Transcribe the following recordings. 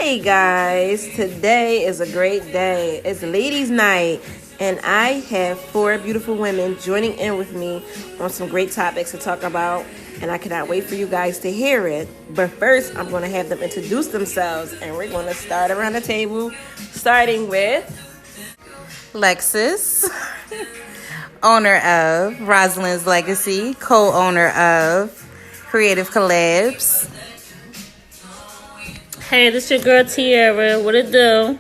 Hey guys, today is a great day. It's ladies' night, and I have 4 beautiful women joining in with me on some great topics to talk about, and I cannot wait for you guys to hear it. But first, I'm going to have them introduce themselves, and we're going to start around the table, starting with Lexus, owner of Rosalind's Legacy, co-owner of Creative Collabs. Hey, this your girl Tiara. What it do?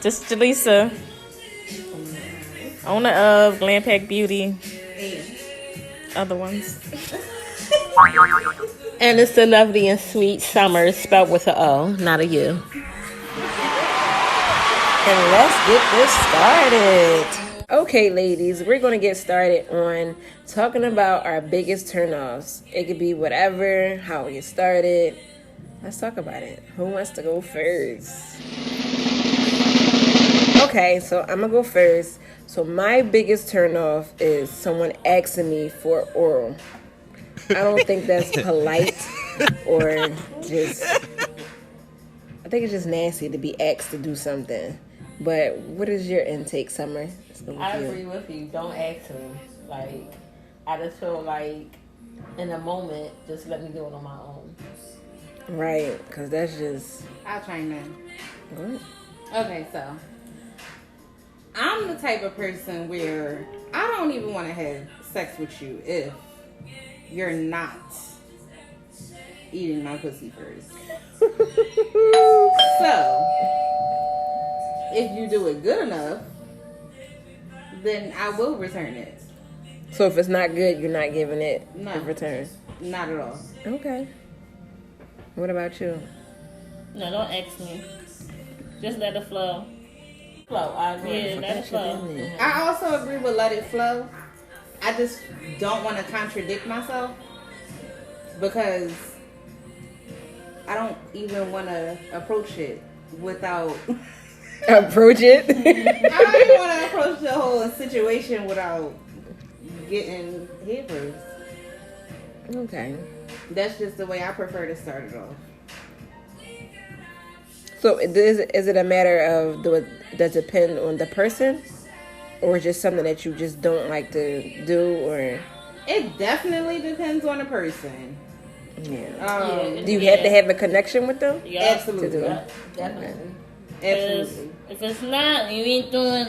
This is Jaleesa, owner of Glam Pack Beauty. Other ones. And it's the lovely and sweet Summer, spelled with an O, not a U. And let's get this started. Okay, ladies, we're going to get started on talking about our biggest turnoffs. It could be whatever, how we get started. Let's talk about it. Who wants to go first? Okay, so I'm going to go first. So my biggest turnoff is someone asking me for oral. I don't think that's polite or just... I think it's just nasty to be asked to do something. But what is your intake, Summer? I agree with you. Don't ask me. Like, I just feel like in a moment, just let me do it on my own. Right, because that's just... I'll chime in. What? Okay, so I'm the type of person where I don't even want to have sex with you if you're not eating my pussy first. So, if you do it good enough, then I will return it. So if it's not good, you're not giving it No. in return? Not at all. Okay. What about you? No, don't ask me. Just let it flow. Flow. I agree. Yeah, let it flow. I also agree with let it flow. I just don't want to contradict myself because I don't even want to approach it without... Approach it? I don't even want to approach the whole situation without getting hit first. Okay. That's just the way I prefer to start it off. So is it a matter of, does it depend on the person? Or just something that you just don't like to do? Or It definitely depends on the person. Yeah. Do you have to have a connection with them? Yeah. Absolutely. To do it? Yeah, definitely. Absolutely. If it's not, you ain't doing.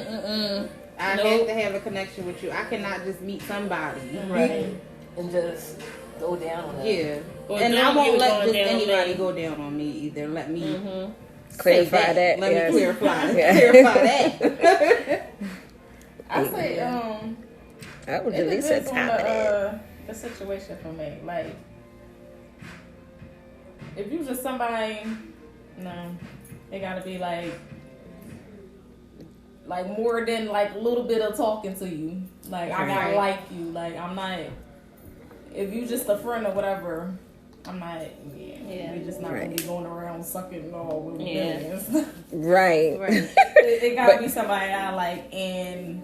I have to have a connection with you. I cannot just meet somebody. Right. And just go down on it. Yeah. Or And I don't won't get let going just down on anybody me. go down on me either. Let me Clarify say that. Let yes. me clarify Yeah. that. I say, I would it at least say depends top on of that. the situation for me. Like, if you just somebody, no, it gotta be like more than like a little bit of talking to you. Like, I gotta Right. like you. Like, I'm not. If you just a friend or whatever, I'm not. Yeah. We just not gonna be going around sucking all with millions. Right. It gotta be somebody I like, and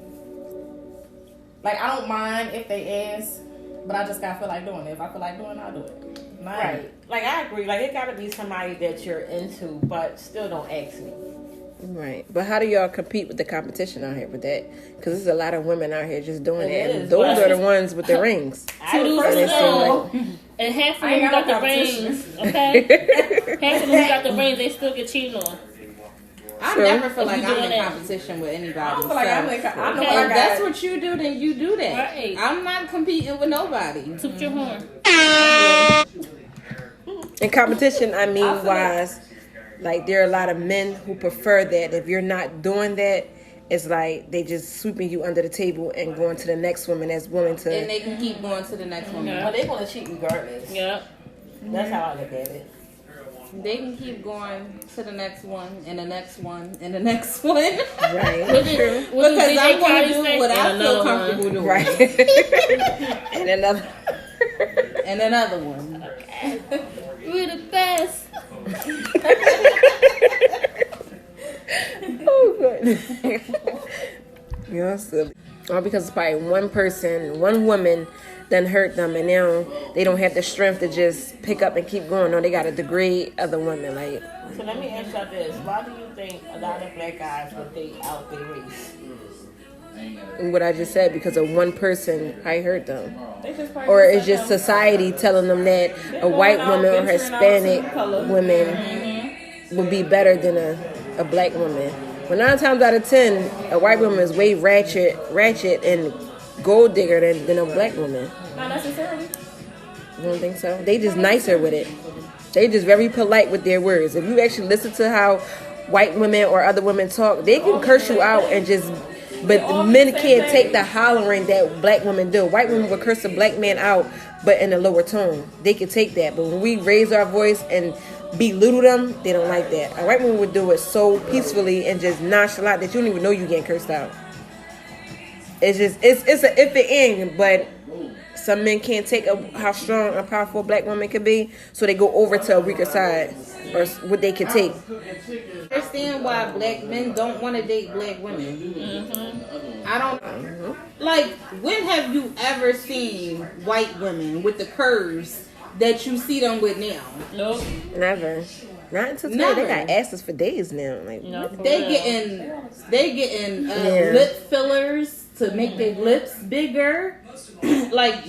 like I don't mind if they ask, but I just gotta feel like doing it. If I feel like doing it, I'll do it. Right. Like, I agree. Like, it got to be somebody that you're into, but still don't ask me. Right. But how do y'all compete with the competition out here with that? Because there's a lot of women out here just doing It that. And is, those but- are the ones with the rings. Two dudes first in of the all, room, and half of I them ain't got got the no rings. Okay, half of them got the rings. They still get cheated on. I True. never feel like You I'm doing in that? competition with anybody. I don't feel like I'm in. I know Okay. I If got. that's what you do, then you do that. Right. I'm not competing with nobody. Toot your horn. In competition, I mean, I feel wise, like there are a lot of men who prefer that. If you're not doing that, it's like they just sweeping you under the table and going to the next woman that's willing And to. they can keep going to the next one. Yeah. But they're going to cheat regardless. Yep. That's how I look at it. They can keep going to the next one and the next one and the next one. Right. Because I'm going to do what I feel comfortable doing. Right. And another. And another one. We're the best. Oh, good. You're silly. All because it's probably one person, one woman done hurt them, and now they don't have the strength to just pick up and keep going. No, they got to degrade other women. Like, So let me ask y'all this. Why do you think a lot of black guys would date out their race? what I just said, because of one person probably hurt them. They just probably Or just it's just let them- society telling them that a white woman or Hispanic woman would be better than a black woman. But 9 times out of 10, a white woman is way ratchet and gold digger than a black woman. Not necessarily. You don't think so? They just nicer with it. They just very polite with their words. If you actually listen to how white women or other women talk, they can curse you out and just... But the men can't take the hollering that black women do. White women will curse a black man out, but in a lower tone. They can take that. But when we raise our voice and belittle them, they don't like that. A white woman would do it so peacefully and just nonchalant that you don't even know you getting cursed out. It's just, it's an iffy end, but some men can't take how strong a powerful black woman can be, so they go over to a weaker side, or what they can take. I understand why black men don't want to date black women. I don't like. When have you ever seen white women with the curves that you see them with now? Nope. Never. Not until today. Never. They got asses for days now. Like, No, for They real. getting Yeah. lip fillers to make their lips bigger. Like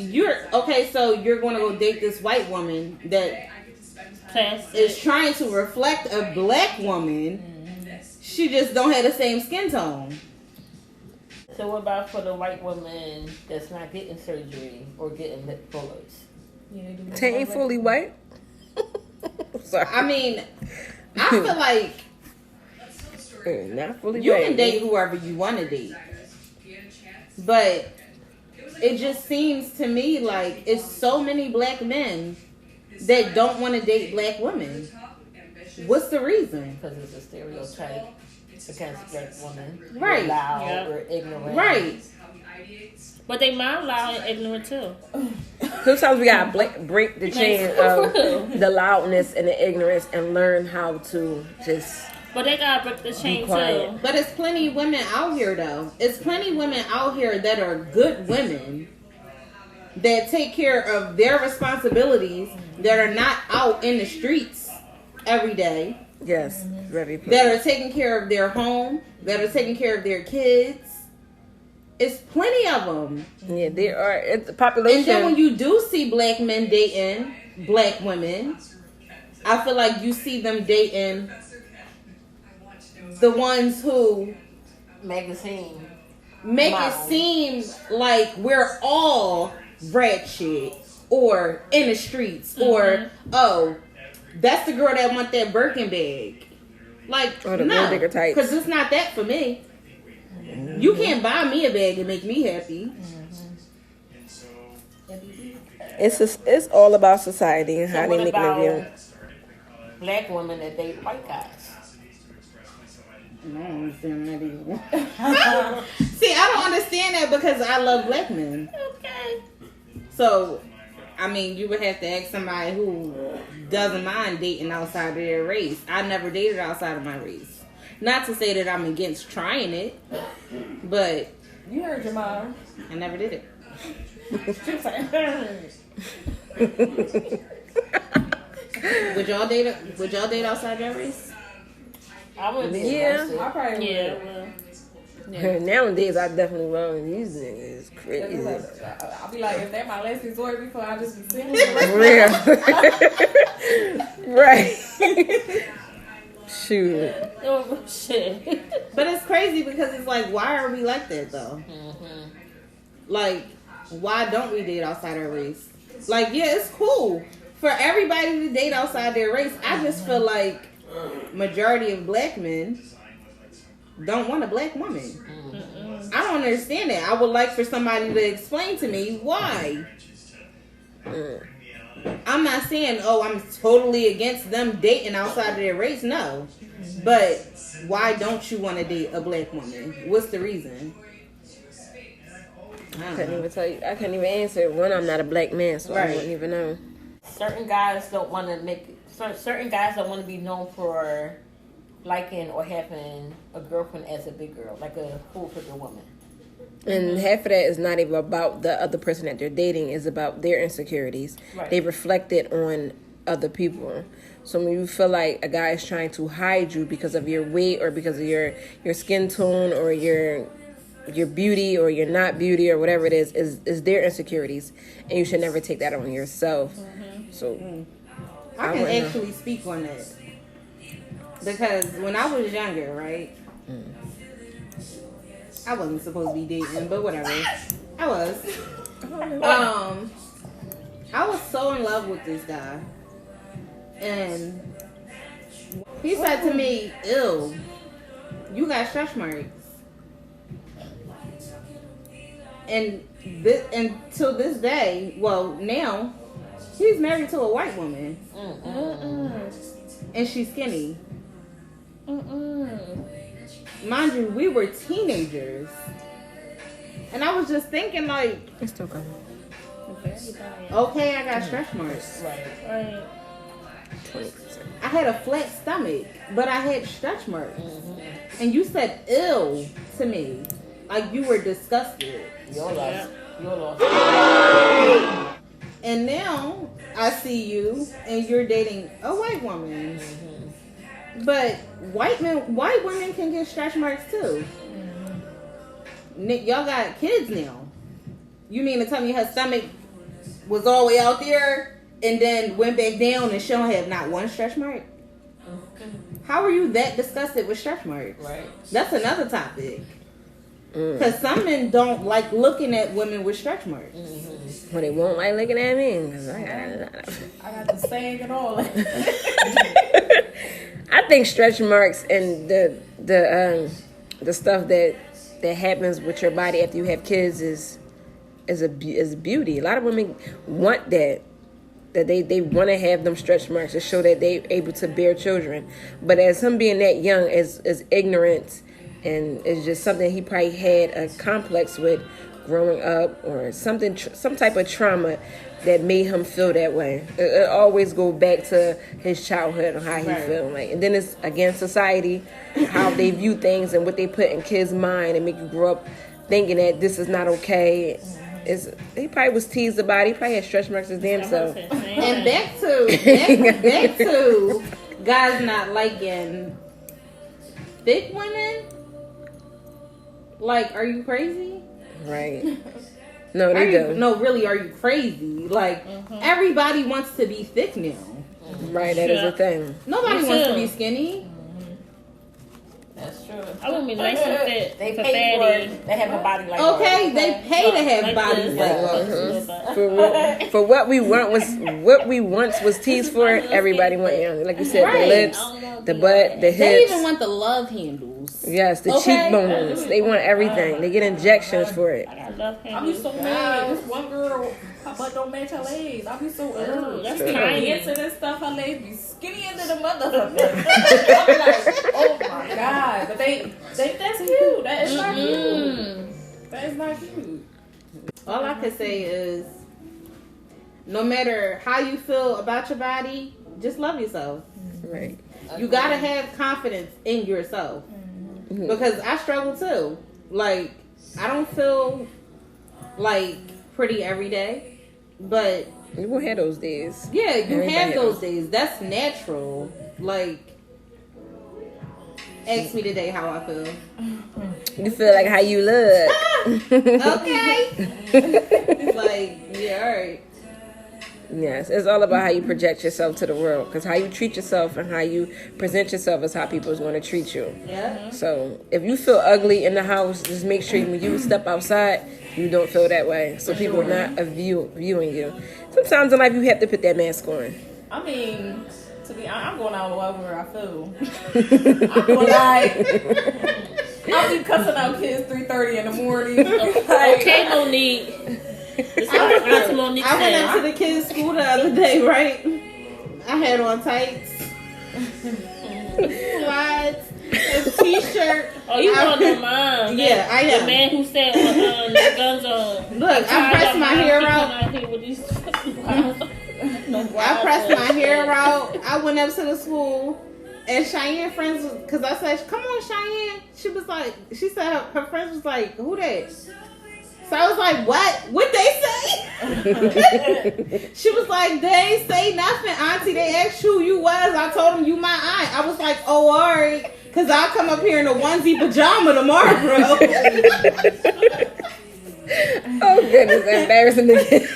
so you're going to go date this white woman that is trying to reflect a black woman. She just don't have the same skin tone. So what about for the white woman that's not getting surgery or getting lip fillers? Yeah, they do make Tay ain't it fully white. Sorry. I mean, I feel like Not fully you white. can date whoever you want to date, but it just seems to me like it's so many black men that don't want to date black women. What's the reason? Because it's a stereotype against black women. Right. We're loud, Yeah. we're ignorant. Right. But they mind loud and ignorant too. Sometimes we gotta break the chain of the loudness and the ignorance and learn how to just. But they gotta break the chain quiet. too. But it's plenty of women out here though. It's plenty of women out here that are good women that take care of their responsibilities, that are not out in the streets every day, Yes, very. that are taking care of their home, that are taking care of their kids. It's plenty of them. Yeah, there are. It's the And population. then when you do see black men dating black women, I feel like you see them dating the ones who Magazine. make Wow. it seem like we're all ratchet or in the streets or that's the girl that want that Birkin bag. Like Or the no, gold digger types. because it's not that for me. You can't buy me a bag and make me happy. It's all about society and So how what they make about it view. black women that date white guys? I don't understand that either. See, I don't understand that because I love black men. Okay. So, I mean, you would have to ask somebody who doesn't mind dating outside of their race. I never dated outside of my race. Not to say that I'm against trying it, but You heard your mom. I never did it. She was like, Would y'all date outside your race? I wouldn't be Yeah. interested. I probably Yeah. would. Nowadays, I definitely will. These niggas crazy. I'll be like, is that my last resort before I just be single? Real. Right. Shoot. Oh, shit. But it's crazy because it's like, why are we like that though? Like, why don't we date outside our race? Like, yeah, it's cool for everybody to date outside their race. I just feel like majority of black men don't want a black woman. I don't understand that. I would like for somebody to explain to me why. I'm not saying, oh, I'm totally against them dating outside of their race. No. But why don't you want to date a black woman? What's the reason? I I don't couldn't know. even tell you. I couldn't even answer. One, I'm not a black man, so I Right. wouldn't even know. Certain guys don't want to certain guys don't want to be known for liking or having a girlfriend as a big girl, like a full figure woman. And half of that is not even about the other person that they're dating. It's about their insecurities. Right. They reflect it on other people. So when you feel like a guy is trying to hide you because of your weight or because of your skin tone or your beauty or your not beauty or whatever it is their insecurities, and you should never take that on yourself. So I can actually speak on that because when I was younger, right, I wasn't supposed to be dating, but whatever, I was. I was so in love with this guy, and he said to me, "Ew, you got stretch marks." And until this day, well, now he's married to a white woman, and she's skinny. Mind you, we were teenagers, and I was just thinking, like, it's still coming. okay, I got stretch marks. Right. 20%. I had a flat stomach, but I had stretch marks. And you said "ill" to me, like you were disgusted. Your loss. And now I see you, and you're dating a white woman. But white women can get stretch marks too. Y'all got kids now. You mean to tell me her stomach was all the way out there and then went back down and she don't have not one stretch mark? How are you that disgusted with stretch marks? Right. That's another topic. Because some men don't like looking at women with stretch marks. Well, they won't like looking at me. 'Cause I I got the saying and all. I think stretch marks and the stuff that happens with your body after you have kids is beauty. A lot of women want that they want to have them stretch marks to show that they're able to bear children. But as him being that young is ignorant, and it's just something he probably had a complex with growing up, or some type of trauma that made him feel that way. It always go back to his childhood and how he feel like, and then it's against society, how they view things and what they put in kids' mind and make you grow up thinking that this is not okay. He probably was teased about it. He probably had stretch marks his damn self. And back to guys not liking thick women. Like, are you crazy? Right. No, they don't. No, really, are you crazy? Like, everybody wants to be thick now. Right, that is a thing. Nobody wants to be skinny. That's true. I wouldn't be nice and fit. They for pay for fatty. it. They have a body like Okay, ours. they pay to have bodies like us. For what we once was teased for, everybody want now. Like you said, the lips, the butt, the hips. They even want the love handles. Yes, the cheekbones. They want everything. They get injections for it. I be so mad. This one girl, her butt don't match her legs. I be so that's trying into this stuff. Her legs be skinny into the mother. I be like, oh my god! But they that's cute. That is not cute. That is not cute. All I can say is, no matter how you feel about your body, just love yourself. Right. You gotta have confidence in yourself. Because I struggle too. Like, I don't feel like pretty every day, but You will have those days. yeah, you Everybody have those else. days. That's natural. Like, ask me today how I feel. You feel like how you look. Okay. Like, yeah, all right. Yes, it's all about how you project yourself to the world. Because how you treat yourself and how you present yourself is how people is going to treat you. Yeah. So if you feel ugly in the house, just make sure when you step outside, you don't feel that way. So people are not viewing you. Sometimes in life you have to put that mask on. I mean, to be honest, I'm going out wherever I feel. I'm going like, I'll be cussing out kids 3:30 in the morning. Like, Okay, Monique. I went into the kids' school the other day, right? I had on tights, slides, a t-shirt. Oh, you want no mom? Yeah, I am. The man who said the guns on. Look, I pressed my hair out. I pressed my hair out. I went up to the school, and Cheyenne friends, because I said, "Come on, Cheyenne." She said her friends was like, "Who that?" So I was like, what? What they say? She was like, they ain't say nothing, auntie. They asked who you was. I told them you my aunt. I was like, oh, all right. Because I'll come up here in a onesie pajama tomorrow, bro. Oh, goodness. Embarrassing again.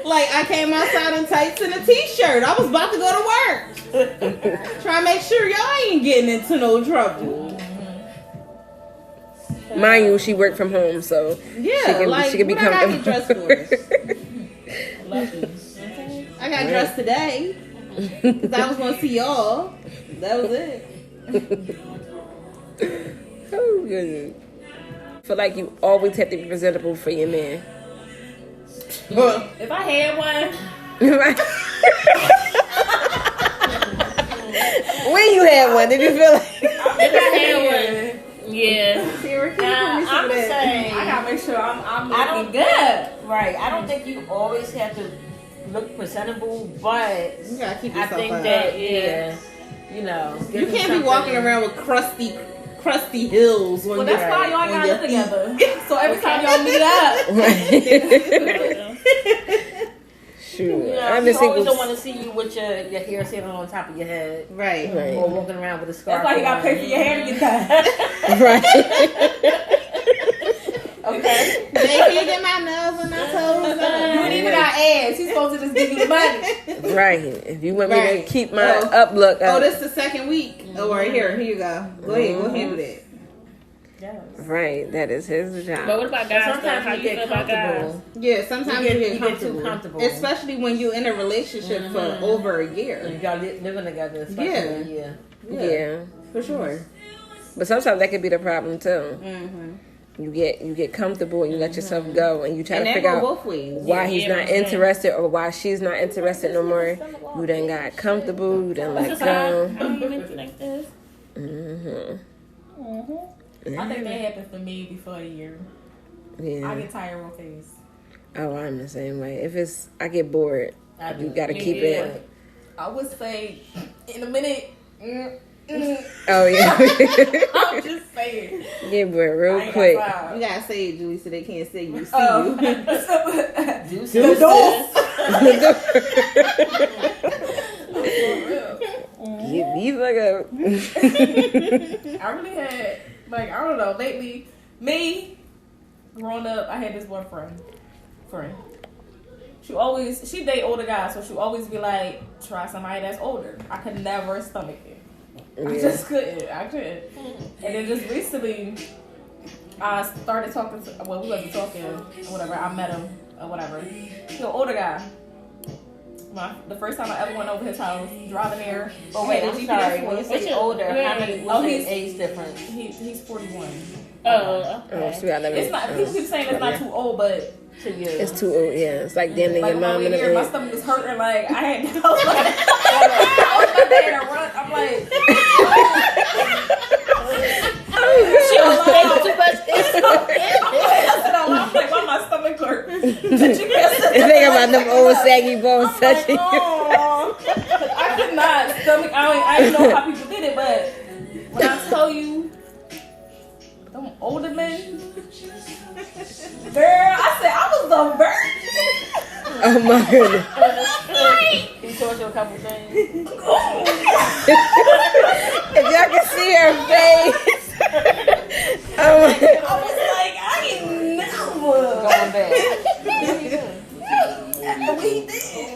Like, I came outside in tights and a t-shirt. I was about to go to work. Try to make sure y'all ain't getting into no trouble. Mind you, she worked from home, so yeah, she can be what I gotta get comfortable. dressed for? I got dressed today because I was gonna see y'all. That was it. Oh, goodness. I feel like you always have to be presentable for your man. If I had one, When you had one, did you feel like? If I had one, yeah. I'm just saying, I gotta make sure I'm looking good. Right. I don't think you always have to look presentable, but You gotta keep I yourself think up. that you know, You can't be walking around with crusty heels when Well, you're that's why y'all on gotta your live feet. together. So every time y'all meet up, Shoot. You know, I'm you just always don't thinking. want to see you with your hair sitting on top of your head, Right. or walking around with a scarf. that's why you gotta pay for your hair to get done. Right. Okay. They can't get my nails and my toes done. You ain't even got ass. He's supposed to just give you the money. Right. If you want me Right. to keep my Oh. up look Oh, up. this is the second week. Oh, right here. Here you go. Go ahead. Go handle that. Right. That is his job. But what about guys? Though? Sometimes How you you feel get about guys? comfortable. Yeah, sometimes you get too comfortable. comfortable. Especially when you're in a relationship for over a year. And y'all living together, especially. Yeah. For sure. But sometimes that could be the problem too. Mm-hmm. You get comfortable and you let yourself go and you try And to that figure go out both ways. why he's not interested or why she's not interested no more. You done got comfortable. You done let I go. don't even think this. I think that happened for me before a year. I Yeah. get tired real fast. Oh, I'm the same way. If it's I get bored, you gotta keep Yeah. it. I would say in a minute. Oh yeah. I'm just saying. Get bored I real ain't quick. got You time. gotta say it, Julie, so they can't say you. See Oh. You like a I really had, like, I don't know, lately, me, growing up, I had this one friend. She date older guys, so she always be like, try somebody that's older. I could never stomach it. I just couldn't. I couldn't. And then just recently, I started talking to, well, we wasn't talking or whatever. I met him or whatever. He's an older guy. The first time I ever went over his house, driving there. Oh wait, had a I'm GPS sorry. for When you us. say older, how many? Oh, What's he's- the age difference? He's 41. Oh, Oh, okay. so we gotta It's not. People keep saying it's not too old, but 2 years. It's too old. Yeah, it's like damn near like your when I mom was and here, my the stomach was hurting. Like I had, I was about to run. I'm like, She don't take too much. I'm like, why my stomach hurt? Think about them old saggy bones touching you. Oh, I could not stomach. I didn't know how people did it, but when I tell you, them older men, girl, I said I was the virgin. Oh my goodness. He told you a couple things. If y'all can see her face. Oh my I was like, I ain't never Going back. We did.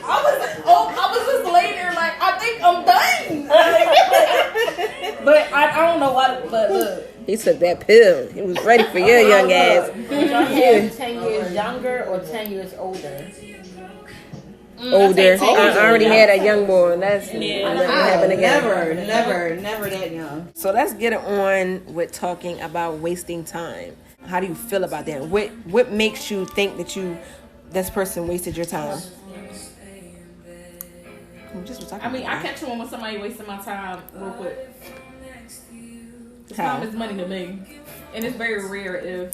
I was just laying there like, I think I'm done. But I don't know why. But look, He took that pill. He was ready for your young ass. Did y'all have 10 years younger or 10 years older? Older. older. I already had a young boy. And that's Yeah. never happen again. Never that young. So let's get it on with talking about wasting time. How do you feel about that? What makes you think that this person wasted your time? I mean, I catch on when somebody wasting my time real quick. How? Time is money to me, and it's very rare if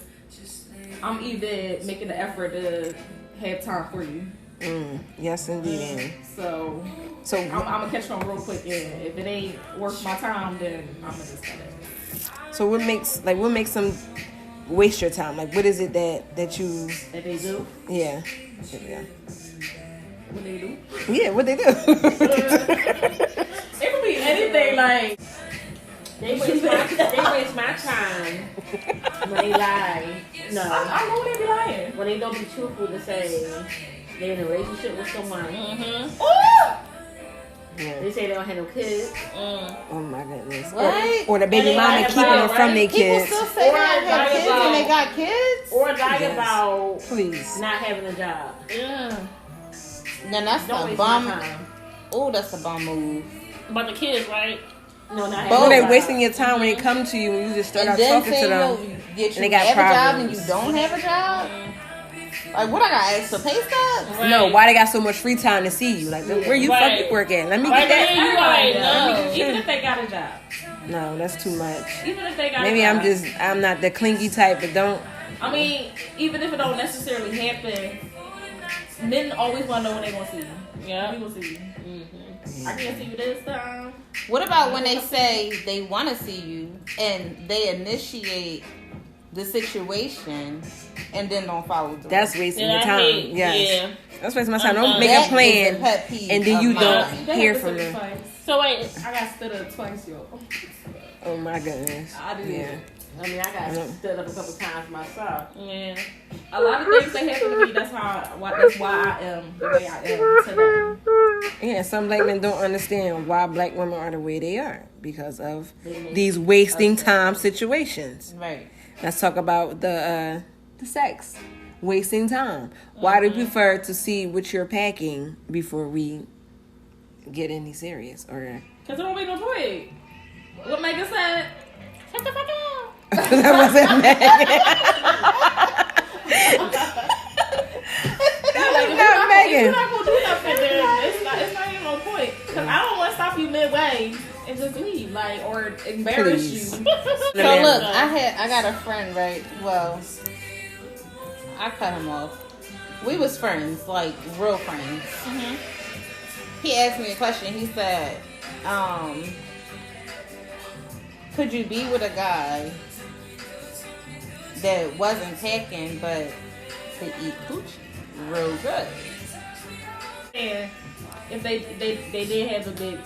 I'm even making the effort to have time for you. Yes, indeed. So I'm gonna catch on real quick. And if it ain't worth my time, then I'm gonna just cut it. So what makes them waste your time? Like, what is it that you? That they do. Yeah. What they do? Yeah, what they do? It could be anything. Like They waste my time when they lie. No. I know they be lying. When they don't be truthful to say they're in a relationship with someone. They say they don't have no kids. Oh my goodness. What? Or the baby mama keeping them from their People kids. still say they don't have kids when they got kids? Or lie about Please. not having a job. Yeah. Then that's Don't the waste bum. my time. Oh, that's the bum move. About the kids, right? No, not Or having they a job. wasting your time when they come to you and you just start out then talking say to them. you they got have a job and problems. you don't have a job? Like, what I got to ask for pay stubs? Right. No, why they got so much free time to see you? Like, where you Right. fucking work at? Let me Right get that. there, you right. No. Even if they got a job. No, that's too much. Even if they got Maybe a job. I'm not the clingy type, but don't. I mean, even if it don't necessarily happen, men always want to know when they gonna see you. Yeah. We gonna see you. I can't see you this time. What about when they say they want to see you and they initiate the situation and then don't follow through? That's wasting Yeah, your I time. hate- Yes. yeah. That's wasting my time. Don't Uh-uh. make That a is plan a pet peeve and then of you mine. don't They hear have to from sit them. twice. So wait, I got stood up twice, yo. Oh my goodness. I did. Yeah. I mean, I got stood up a couple times myself. yeah. A lot of things that happen to me. That's why I am the way I am today. Yeah, some black men don't understand why black women are the way they are because of these wasting time situations. Right. Let's talk about the sex. Wasting time. Why do you prefer to see what you're packing before we get any serious? Or Cause it don't make no point. What Megan said. Shut the fuck up. that wasn't Megan. That was not You're Megan. not gonna do nothing. Then it's not even no point. Cause I don't want to stop you midway and just leave, like, or embarrass Please. you. So look, I got a friend, right? Well, I cut him off. We was friends, like real friends. He asked me a question. He said, could you be with a guy that wasn't packing but could eat coochie real good? And if they did have a big,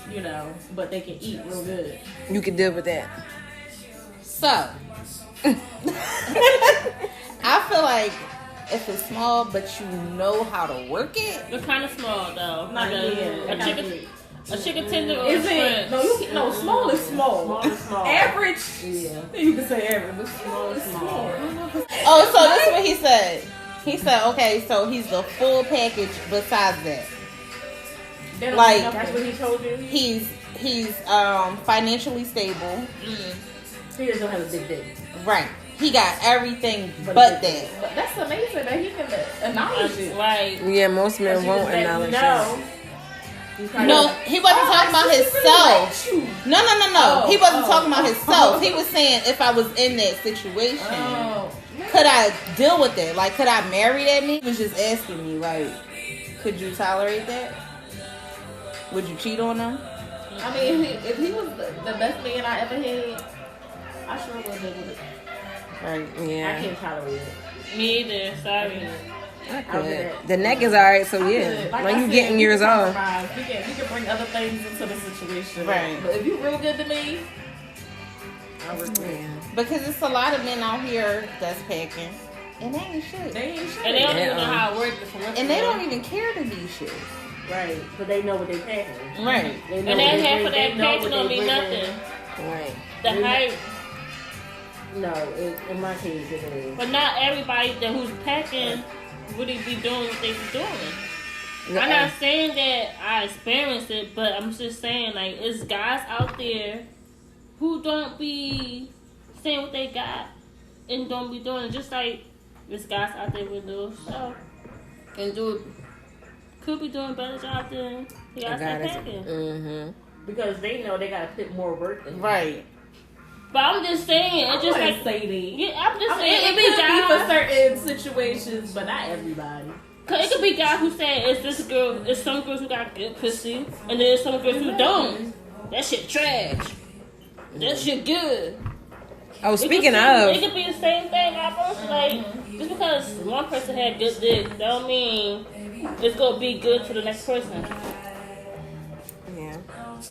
but they can eat real good. You can deal with that. So, I feel like if it's small but you know how to work it, It's kind of small though. Not Like yet. a chicken tender or Is a it? shrimp. No, small is small. Small is small. Average. Yeah. You can say average, but small is small. oh, so this is what he said. He said, okay, so he's the full package besides that. They don't Like, do nothing. That's what he told you? He's financially stable. He just don't have a big dick. Right. He got everything but that. But that's amazing that he can acknowledge it. Right. Yeah, most men She won't just let you acknowledge know. that. No, he wasn't talking about himself. No. Oh, He wasn't talking about himself. He was saying if I was in that situation, Oh. could I deal with it? Like, could I marry that nigga? He was just asking me, like, could you tolerate that? Would you cheat on him? I mean, if he was the best man I ever had, I sure would live with it. Right. I Yeah. can't tolerate it. Me either. Sorry. I could. The neck is alright, so yeah. Like When I you said, getting we yours can off. compromise. We can bring other things into the situation. Right. But if you real good to me, I would. Yeah. Because it's a lot of men out here that's packing, and they ain't shit. They ain't shit. And they don't even know how it works. And they don't even care to be shit. Right. But they know what they packing. Right. They know And what that they half bring- of they that know packing what don't they mean bring nothing. Right. The hype. No, in my case it is. But not everybody who's packing really be doing what they be doing. I'm not saying that I experienced it, but I'm just saying, like, it's guys out there who don't be saying what they got and don't be doing it. Just like there's guys out there with little stuff and could be doing a better job than the guys that packing. Mm-hmm. Because they know they gotta put more work in. Right. But I'm just saying, it's just like, say that. yeah, I'm just I mean, saying, it it be could be for jobs. certain situations, but not everybody. Cause it could be guys who say it's this girl. It's some girls who got good pussy, and then there's some girls who don't. That shit trash. That shit good. Oh, speaking it of, could be the same thing. Like just because one person had good dick, that don't mean it's gonna be good to the next person. yeah.